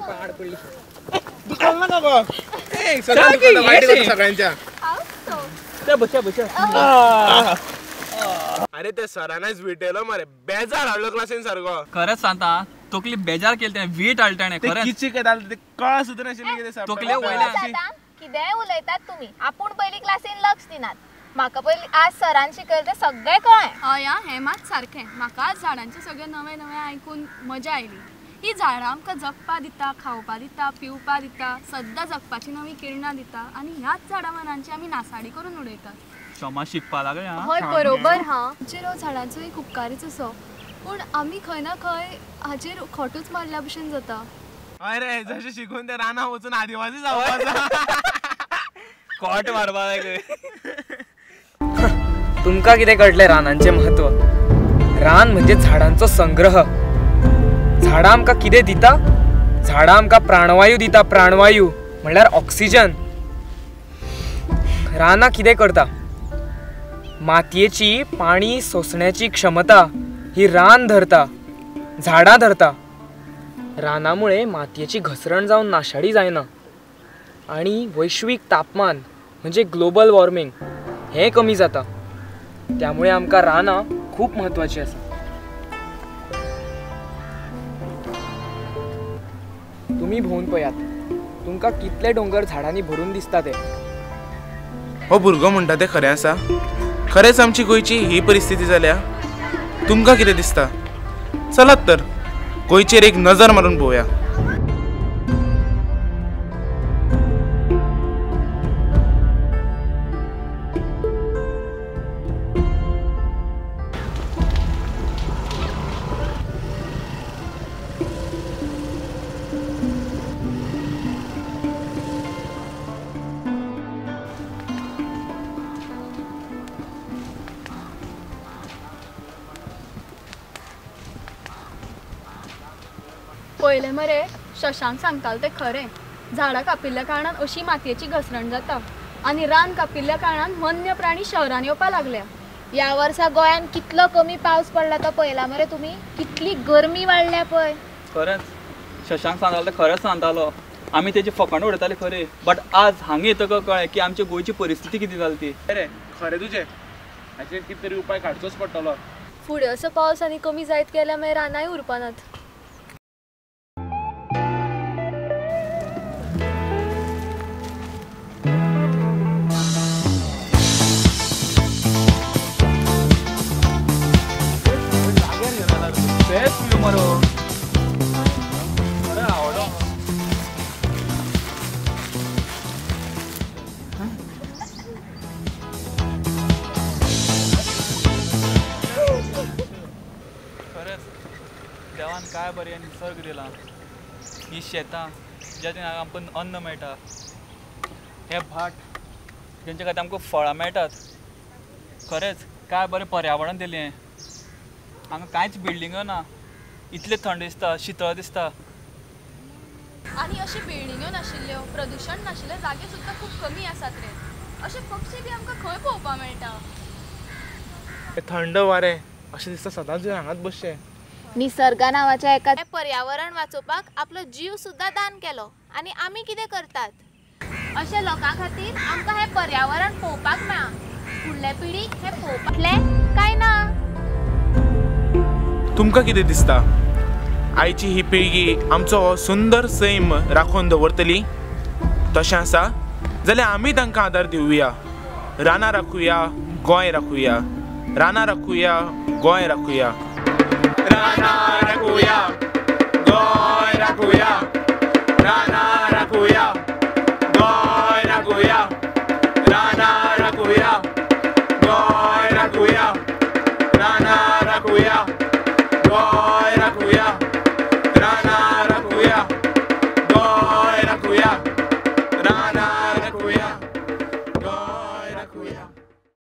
रे पाड पडली. तू कळलं ना गो ए सगळ्यांच्या वाईट होतं सगळ्यांच्या. अरे ते सरांनाच विटेलो मरे बेजार हाडलो क्लासीन सारको. खरंच सांगता तोकली बेजार केली वीट हालताणे खरंच. किची केदाल ते कळ सुद्धा नाशिल्ली कितें सांगता. तोकले वयल्या कितेंय उलयतात तुम्ही. आपूण पयली क्लासीन लक्ष दिनात. म्हाका पयली आज सरान शिकयलें तें सगळें कळ्ळें. हय हें मात सारकें. म्हाका आज झाडांचें सगळें नवें नवें आयकून मजा आयली. ही झाडां आमकां जगपा दिता, खावपा दिता, पिवपा दिता, सद्दां जगपाची नवी किरणां दिता आनी ह्याच झाडां मनांची आमी नासाडी करून उडयतात. क्षमा शिकपा लागले हा. हय बरोबर हा. हाचेर हो झाडांचो एक उपकारच असो. पूण आमी खंय ना खंय हाचेर खोटूच मारल्या भशेन जाता. अरे जशें शिकून ते रानां वचून आदिवासी जावपाचो. कोट मारपा लागे. तुमका कितें कळटलें रानांचें महत्व. रान म्हणजे झाडांचो संग्रह. झाडां आमकां कितें दिता. झाडां आमकां प्राणवायू दिता. प्राणवायू म्हणल्यार ऑक्सिजन. रानां कितें करता. मातयेची पाणी सोसण्याची क्षमता ही रान धरता. झाडां धरता. रानामुळे मातयेची घसरण जावन नाशाडी जायना आणि वैश्विक तापमान म्हणजे ग्लोबल वॉर्मिंग हें कमी जाता. त्यामुळे आमकां रानां खूप महत्वाची आसा. तुम्ही भोवन पळयात तुमकां कितले डोंगर झाडांनी भरून दिसता ते. हो भुरगो म्हणटा तें खरें आसा. खरेंच आमची गोंयची ही परिस्थिती जाल्या. तुमकां कितें दिसता. चलात तर गोंयचेर एक नजर मारून पळोवया. पयलें मरे शशांक सांगतालो तें खरें. झाडां कापिल्ल्या कारणान अशी मातयेची घसरण जाता आनी रान कापिल्ल्या कारणान वन्य प्राणी शहरान येवपा लागल्या. ह्या वर्सा गोंयान कितलो कमी पावस पडला तो पळयला मरे तुमी. कितली गरमी वाडल्या पळय. खरंच शशांक सांगतालो ते खरंच सांगतालो. आमी तेजी फकाणां उडयताले खरे. बट आज हांगा येतकच कळ्ळें की आमच्या गोंयची परिस्थिती कितें जाली ती. अरे खरें तुजें. हाचेर कितें तरी उपाय काडचोच पडटलो. फुडें असो पावस आनी कमी जायत गेल्यार मागीर रानांय उरपानात. देवान काय बरें निसर्ग दिला. ही शेतां ज्यातून आमकां अन्न मेळटा. हे भाट जेंच्या खातीर आमकां फळां मेळटात. खरेंच काय बरें पर्यावरण दिलें. हांगा कांयच बिल्डिंगो ना. इतले थंड दिसता. शीतळ दिसता. आनी अशी बिल्डिंग्यो नाशिल्ल्यो प्रदूशण नाशिल्ले जागे सुद्दां खूब कमी आसात रे. अशे पक्षी बी आमकां खंय पळोवपाक मेळटा. थंड वारें अशें दिसता सदांच हांगाच बसचें. निसर्गा नावाच्या एका पर्यावरण वाचोवपाक आपलो जीव सुद्धा दान केलो. आनी आमी कितें करतात. अशा लोकां खातीर आमकां हे पर्यावरण पळोवपाक मेळा. फुडल्या पिढीक हे पळोवपाकले काय ना. तुमकां कितें दिसता. आयची ही पिळगी आमचो हो सुंदर सैम राखून दवरतली. तशें आसा जाल्यार आमी तांकां आदार दिवया. रानां राखुया. गोंय राखुया. रानां राखुया. गोंय राखुया. रानां राखुया. गोंय राखुया. रानां राखुया. गोंय राखुया. रानां राखुया. गोंय राखुया. रानां राखुया.